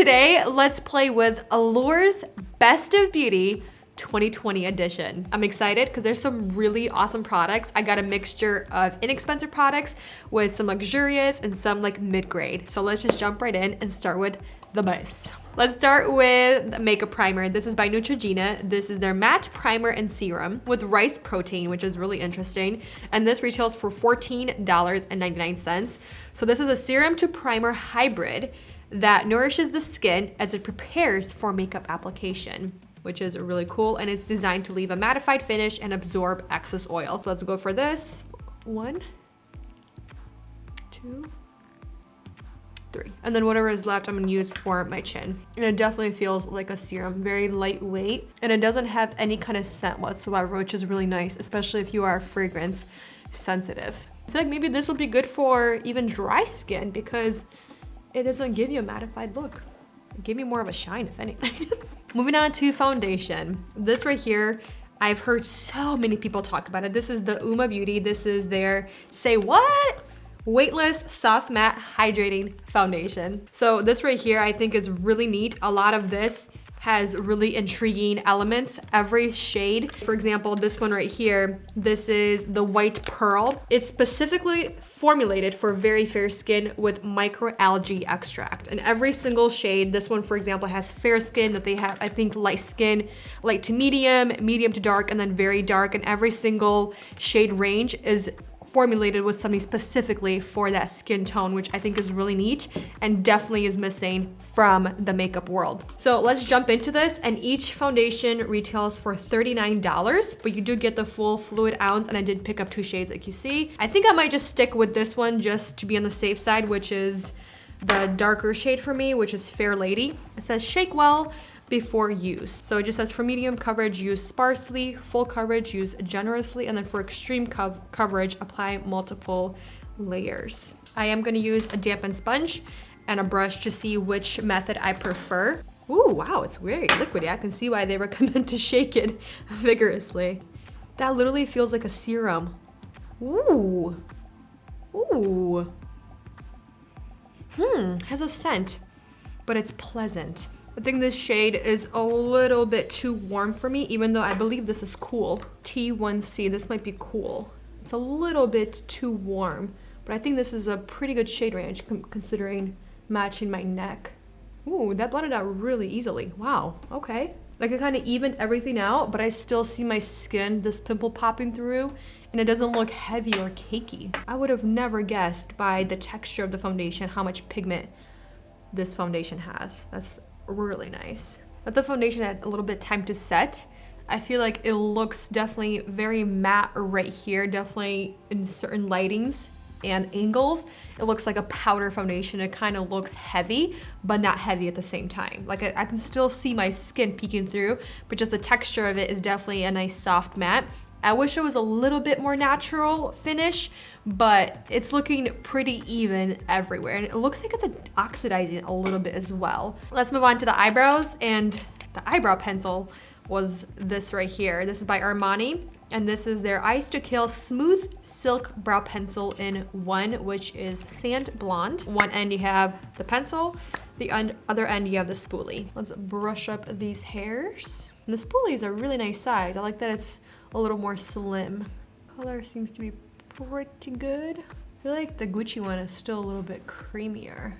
today, let's play with Allure's Best of Beauty 2020 edition. I'm excited because there's some really awesome products. I got a mixture of inexpensive products with some luxurious and some like mid-grade. So let's just jump right in and start with the base. Let's start with makeup primer. This is by Neutrogena. This is their matte primer and serum with rice protein, which is really interesting. And this retails for $14.99. So this is a serum to primer hybrid that nourishes the skin as it prepares for makeup application, which is really cool. And it's designed to leave a mattified finish and absorb excess oil. So let's go for this. 1, 2, 3. And then whatever is left, I'm gonna use for my chin. And it definitely feels like a serum, very lightweight. And it doesn't have any kind of scent whatsoever, which is really nice, especially if you are fragrance sensitive. I feel like maybe this will be good for even dry skin because it doesn't give you a mattified look. It gave me more of a shine, if anything. Moving on to foundation. This right here, I've heard so many people talk about it. This is the Uma Beauty. This is their Say What? Weightless Soft Matte Hydrating Foundation. So this right here I think is really neat. A lot of this has really intriguing elements. Every shade, for example, this one right here, this is the White Pearl. It's specifically formulated for very fair skin with microalgae extract. And every single shade, this one for example has fair skin, that they have I think light skin, light to medium, medium to dark, and then very dark. And every single shade range is formulated with something specifically for that skin tone, which I think is really neat and definitely is missing from the makeup world. So let's jump into this, and each foundation retails for $39, but you do get the full fluid ounce, and I did pick up 2 shades like you see. I think I might just stick with this one just to be on the safe side, which is the darker shade for me, which is Fair Lady. It says shake well before use. So it just says for medium coverage, use sparsely, full coverage, use generously, and then for extreme coverage, apply multiple layers. I am gonna use a dampened sponge and a brush to see which method I prefer. Ooh, wow, it's very liquidy. I can see why they recommend to shake it vigorously. That literally feels like a serum. Ooh, ooh. Has a scent, but it's pleasant. I think this shade is a little bit too warm for me, even though I believe this is cool. T1C, this might be cool. It's a little bit too warm, but I think this is a pretty good shade range considering matching my neck. Ooh, that blended out really easily. Wow, okay. Like I kind of evened everything out, but I still see my skin, this pimple popping through, and it doesn't look heavy or cakey. I would have never guessed by the texture of the foundation how much pigment this foundation has. That's really nice. But the foundation had a little bit time to set. I feel like it looks definitely very matte right here, definitely in certain lightings and angles. It looks like a powder foundation. It kind of looks heavy, but not heavy at the same time. Like I can still see my skin peeking through, but just the texture of it is definitely a nice soft matte. I wish it was a little bit more natural finish, but it's looking pretty even everywhere. And it looks like it's oxidizing a little bit as well. Let's move on to the eyebrows, and the eyebrow pencil was this right here. This is by Armani, and this is their Ice to Kill Smooth Silk Brow Pencil in 1, which is Sand Blonde. One end you have the pencil, the other end you have the spoolie. Let's brush up these hairs. And the spoolie is a really nice size. I like that it's a little more slim. Color seems to be pretty good. I feel like the Gucci one is still a little bit creamier.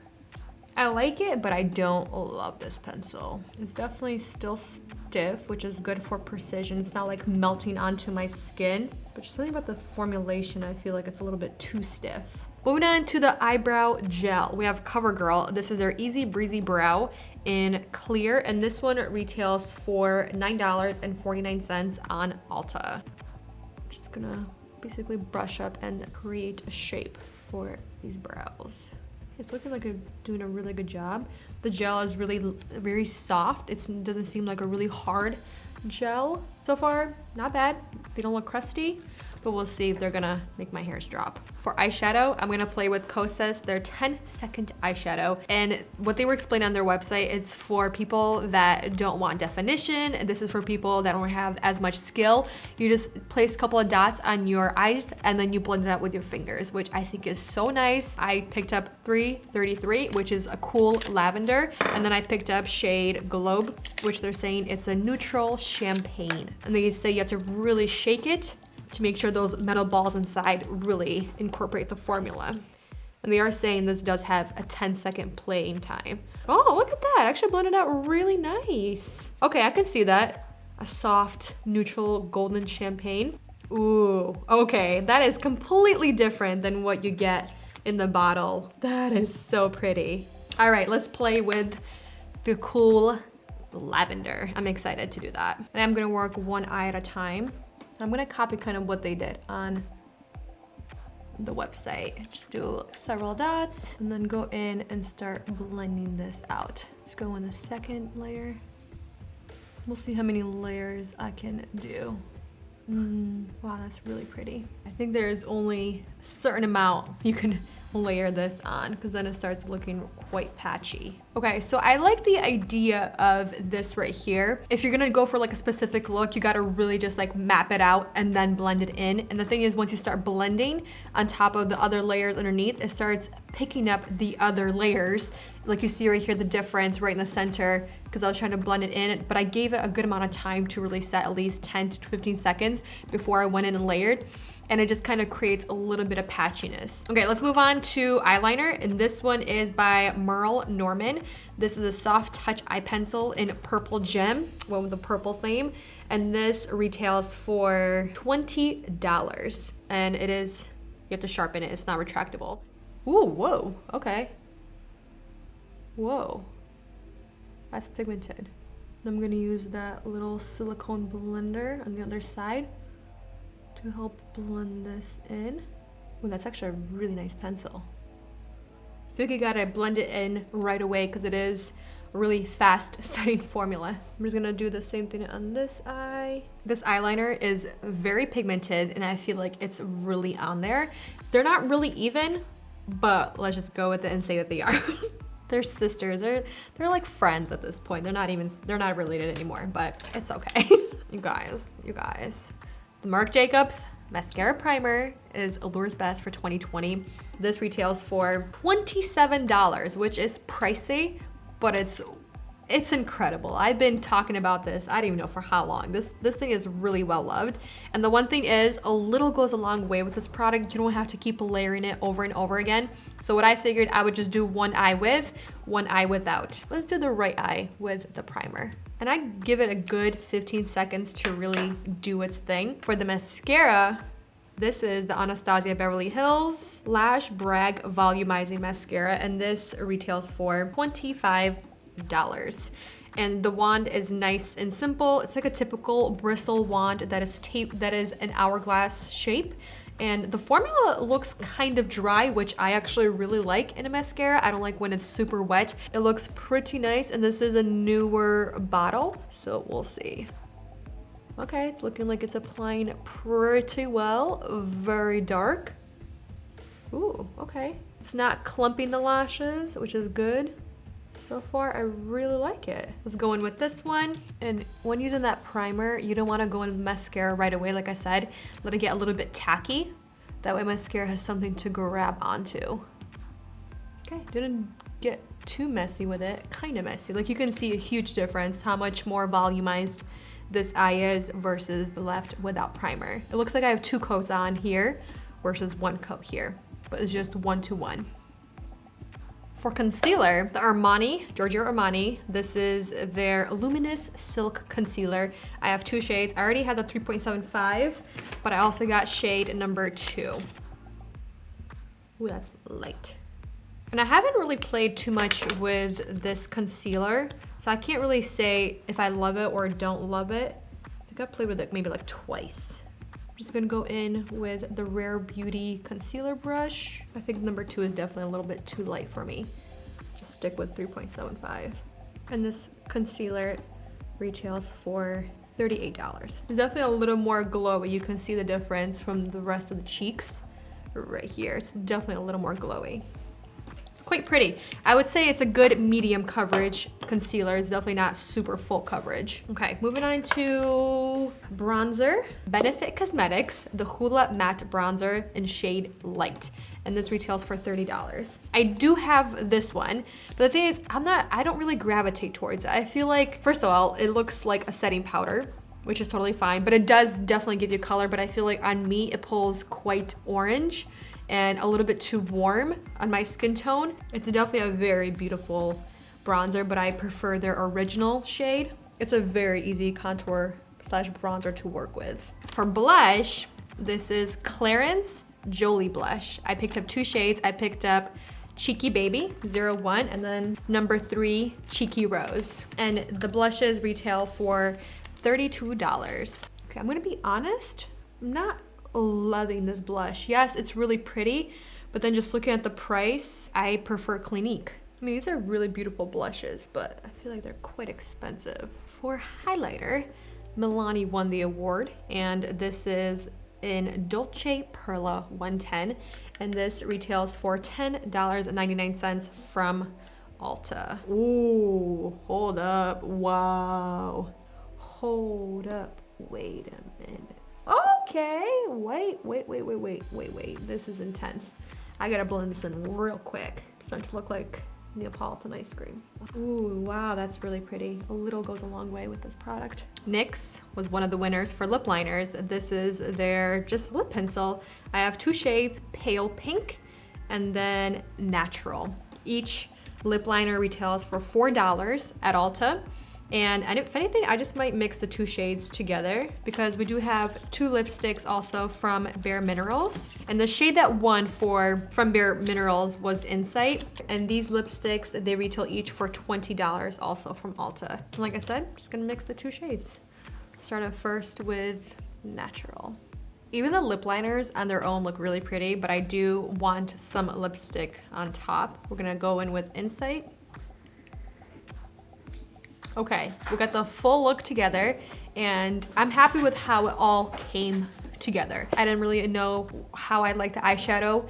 I like it, but I don't love this pencil. It's definitely still stiff, which is good for precision. It's not like melting onto my skin, but just something about the formulation, I feel like it's a little bit too stiff. Moving on to the eyebrow gel, we have CoverGirl. This is their Easy Breezy Brow in clear, and this one retails for $9.49 on Ulta. I'm just gonna basically brush up and create a shape for these brows. It's looking like I'm doing a really good job. The gel is really very soft. It doesn't seem like a really hard gel so far. Not bad. They don't look crusty. but we'll see if they're gonna make my hairs drop. For eyeshadow, I'm gonna play with Kosas, their 10-second eyeshadow. And what they were explaining on their website, it's for people that don't want definition. And this is for people that don't have as much skill. You just place a couple of dots on your eyes and then you blend it out with your fingers, which I think is so nice. I picked up 333, which is a cool lavender. And then I picked up shade Globe, which they're saying it's a neutral champagne. And they say you have to really shake it to make sure those metal balls inside really incorporate the formula. And they are saying this does have a 10-second playing time. Oh, look at that, actually blended out really nice. Okay, I can see that. A soft, neutral, golden champagne. Ooh, okay, that is completely different than what you get in the bottle. That is so pretty. All right, let's play with the cool lavender. I'm excited to do that. And I'm gonna work one eye at a time. I'm gonna copy kind of what they did on the website. Just do several dots and then go in and start blending this out. Let's go on the second layer. We'll see how many layers I can do. Wow, that's really pretty. I think there's only a certain amount you can layer this on because then it starts looking quite patchy. Okay, so I like the idea of this right here. If you're gonna go for like a specific look, you gotta really just like map it out and then blend it in. And the thing is, once you start blending on top of the other layers underneath, it starts picking up the other layers. Like you see right here, the difference right in the center, because I was trying to blend it in, but I gave it a good amount of time to really set, at least 10 to 15 seconds before I went in and layered. And it just kind of creates a little bit of patchiness. Okay, let's move on to eyeliner. And this one is by Merle Norman. This is a soft touch eye pencil in purple gem, one with the purple theme. And this retails for $20. And it is, you have to sharpen it, it's not retractable. Ooh, whoa, okay. Whoa, that's pigmented. I'm gonna use that little silicone blender on the other side to help blend this in. Oh, that's actually a really nice pencil. I feel like you gotta blend it in right away because it is a really fast setting formula. I'm just gonna do the same thing on this eye. This eyeliner is very pigmented and I feel like it's really on there. They're not really even, but let's just go with it and say that they are. They're sisters, they're like friends at this point. They're not related anymore, but it's okay. You guys. The Marc Jacobs Mascara Primer is Allure's best for 2020. This retails for $27, which is pricey, but it's incredible. I've been talking about this, I don't even know for how long. This thing is really well loved. And the one thing is, a little goes a long way with this product. You don't have to keep layering it over and over again. So what I figured, I would just do one eye with, one eye without. Let's do the right eye with the primer. And I give it a good 15 seconds to really do its thing. For the mascara, this is the Anastasia Beverly Hills Lash Brag Volumizing Mascara, and this retails for $25. And the wand is nice and simple. It's like a typical bristle wand that is an hourglass shape. And the formula looks kind of dry, which I actually really like in a mascara. I don't like when it's super wet. It looks pretty nice, and this is a newer bottle, so we'll see. Okay, it's looking like it's applying pretty well. Very dark. Ooh, okay. It's not clumping the lashes, which is good. So far, I really like it. Let's go in with this one. And when using that primer, you don't want to go in with mascara right away. Like I said, let it get a little bit tacky. That way mascara has something to grab onto. Okay, didn't get too messy with it. Kind of messy. Like you can see a huge difference how much more volumized this eye is versus the left without primer. It looks like I have 2 coats on here versus 1 coat here, but it's just 1-to-1. For concealer, the Giorgio Armani, this is their Luminous Silk Concealer. I have 2 shades. I already had the 3.75, but I also got shade number 2. Ooh, that's light. And I haven't really played too much with this concealer, so I can't really say if I love it or don't love it. I think I played with it maybe like twice. I'm just gonna go in with the Rare Beauty concealer brush. I think number 2 is definitely a little bit too light for me. Just stick with 3.75. And this concealer retails for $38. It's definitely a little more glowy. You can see the difference from the rest of the cheeks right here. It's definitely a little more glowy. It's quite pretty. I would say it's a good medium coverage concealer. It's definitely not super full coverage. Okay, moving on to bronzer. Benefit Cosmetics, the Hoola Matte Bronzer in shade Light. And this retails for $30. I do have this one, but the thing is, I don't really gravitate towards it. I feel like, first of all, it looks like a setting powder, which is totally fine, but it does definitely give you color, but I feel like on me, it pulls quite orange and a little bit too warm on my skin tone. It's definitely a very beautiful bronzer, but I prefer their original shade. It's a very easy contour slash bronzer to work with. For blush, this is Clarins Jolie Blush. I picked up 2 shades. I picked up Cheeky Baby 01 and then number 3 Cheeky Rose. And the blushes retail for $32. Okay, I'm gonna be honest, I'm not loving this blush. Yes, it's really pretty, but then just looking at the price, I prefer Clinique. I mean, these are really beautiful blushes, but I feel like they're quite expensive. For highlighter, Milani won the award, and this is in Dolce Perla 110, and this retails for $10.99 from Ulta. Ooh, hold up, wow. Hold up, wait a minute. Okay, wait, this is intense. I gotta blend this in real quick. It's starting to look like Neapolitan ice cream. Ooh, wow, that's really pretty. A little goes a long way with this product. NYX was one of the winners for lip liners. This is their just lip pencil. I have 2 shades, Pale Pink and then Natural. Each lip liner retails for $4 at Ulta. And if anything, I just might mix the 2 shades together because we do have 2 lipsticks also from Bare Minerals. And the shade that won from Bare Minerals was Insight. And these lipsticks, they retail each for $20 also from Ulta. And like I said, I'm just gonna mix the 2 shades. Start off first with Natural. Even the lip liners on their own look really pretty, but I do want some lipstick on top. We're gonna go in with Insight. Okay, we got the full look together and I'm happy with how it all came together. I didn't really know how I'd like the eyeshadow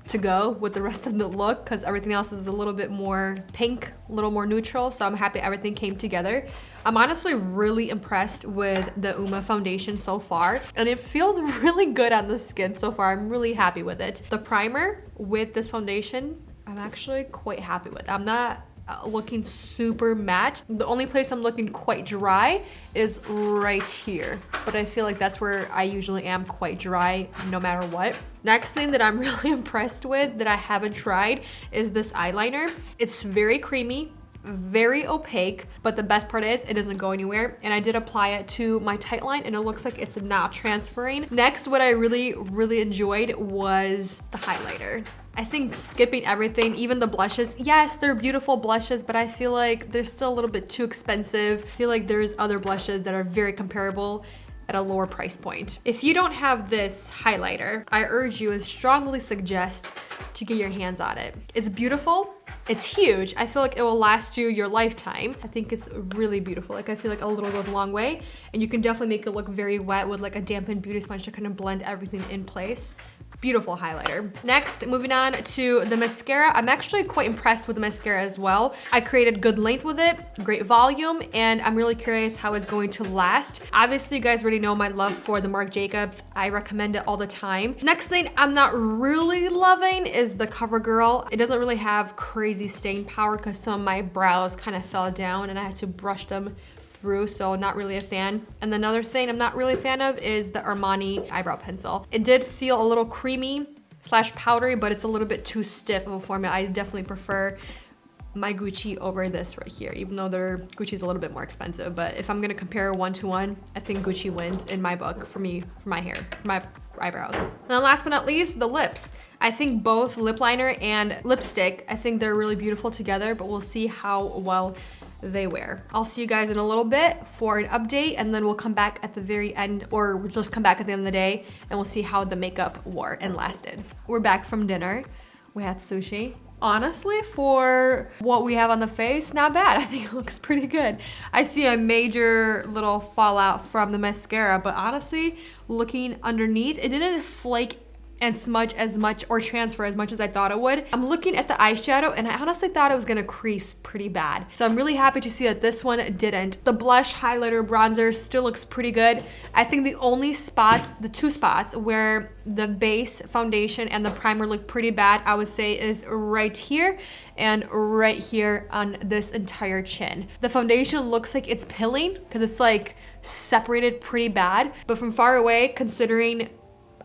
to go with the rest of the look because everything else is a little bit more pink, a little more neutral, so I'm happy everything came together. I'm honestly really impressed with the Uma foundation so far, and it feels really good on the skin so far. I'm really happy with it. The primer with this foundation, I'm actually quite happy with. I'm not looking super matte. The only place I'm looking quite dry is right here, but I feel like that's where I usually am quite dry no matter what. Next thing that I'm really impressed with that I haven't tried is this eyeliner. It's very creamy, very opaque, but the best part is it doesn't go anywhere, and I did apply it to my tight line and it looks like it's not transferring. Next, what I really enjoyed was the highlighter. I think skipping everything, even the blushes, yes, they're beautiful blushes, but I feel like they're still a little bit too expensive. I feel like there's other blushes that are very comparable at a lower price point. If you don't have this highlighter, I urge you and strongly suggest to get your hands on it. It's beautiful, it's huge. I feel like it will last you your lifetime. I think it's really beautiful. Like I feel like a little goes a long way, and you can definitely make it look very wet with like a dampened beauty sponge to kind of blend everything in place. Beautiful highlighter. Next, moving on to the mascara. I'm actually quite impressed with the mascara as well. I created good length with it, great volume, and I'm really curious how it's going to last. Obviously, you guys already know my love for the Marc Jacobs. I recommend it all the time. Next thing I'm not really loving is the CoverGirl. It doesn't really have crazy staying power because some of my brows kind of fell down and I had to brush them through, so not really a fan. And another thing I'm not really a fan of is the Armani eyebrow pencil. It did feel a little creamy slash powdery, but it's a little bit too stiff of a formula. I definitely prefer my Gucci over this right here, even though Gucci's a little bit more expensive. But if I'm gonna compare 1-to-1, I think Gucci wins in my book for me, for my hair, for my eyebrows. And then last but not least, the lips. I think both lip liner and lipstick, I think they're really beautiful together, but we'll see how well they wear. I'll see you guys in a little bit for an update, and then we'll come back at the very end, or we'll just come back at the end of the day and we'll see how the makeup wore and lasted. We're back from dinner. We had sushi. Honestly, for what we have on the face, not bad. I think it looks pretty good. I see a major little fallout from the mascara, but honestly, looking underneath, it didn't flake and smudge as much or transfer as much as I thought it would. I'm looking at the eyeshadow and I honestly thought it was gonna crease pretty bad. So I'm really happy to see that this one didn't. The blush, highlighter, bronzer still looks pretty good. I think the only spot, the two spots where the base, foundation, and the primer look pretty bad, I would say is right here and right here on this entire chin. The foundation looks like it's pilling because it's like separated pretty bad, but from far away, considering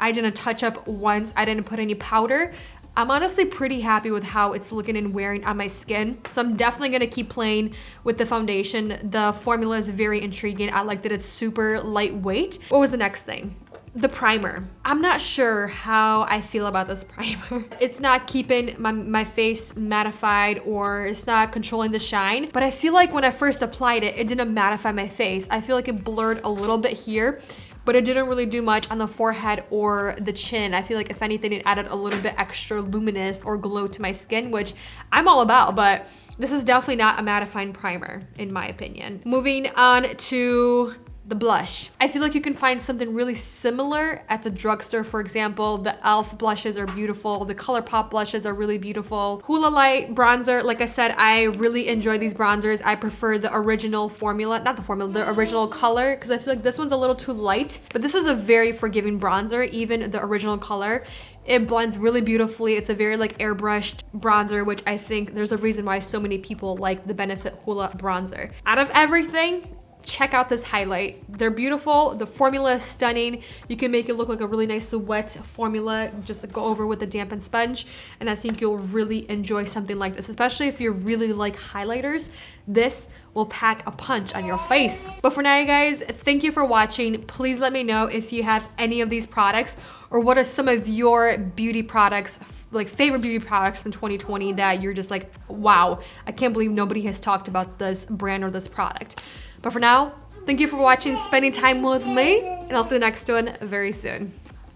I didn't touch up once, I didn't put any powder, I'm honestly pretty happy with how it's looking and wearing on my skin. So I'm definitely gonna keep playing with the foundation. The formula is very intriguing. I like that it's super lightweight. What was the next thing? The primer. I'm not sure how I feel about this primer. It's not keeping my face mattified, or it's not controlling the shine, but I feel like when I first applied it, it didn't mattify my face. I feel like it blurred a little bit here, but it didn't really do much on the forehead or the chin. I feel like if anything, it added a little bit extra luminous or glow to my skin, which I'm all about, but this is definitely not a mattifying primer, in my opinion. Moving on to the blush. I feel like you can find something really similar at the drugstore. For example, the e.l.f. blushes are beautiful. The ColourPop blushes are really beautiful. Hoola Light bronzer, like I said, I really enjoy these bronzers. I prefer the original formula, not the formula, the original color, because I feel like this one's a little too light, but this is a very forgiving bronzer, even the original color. It blends really beautifully. It's a very like airbrushed bronzer, which I think there's a reason why so many people like the Benefit Hoola bronzer. Out of everything, check out this highlight. They're beautiful. The formula is stunning. You can make it look like a really nice wet formula, just go over with a dampened sponge. And I think you'll really enjoy something like this, especially if you really like highlighters. This will pack a punch on your face. But for now, you guys, thank you for watching. Please let me know if you have any of these products, or what are some of your beauty products, like favorite beauty products from 2020 that you're just like, wow, I can't believe nobody has talked about this brand or this product. But for now, thank you for watching, spending time with me, and I'll see you next one very soon.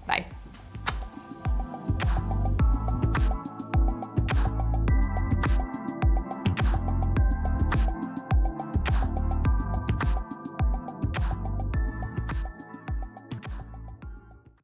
Bye.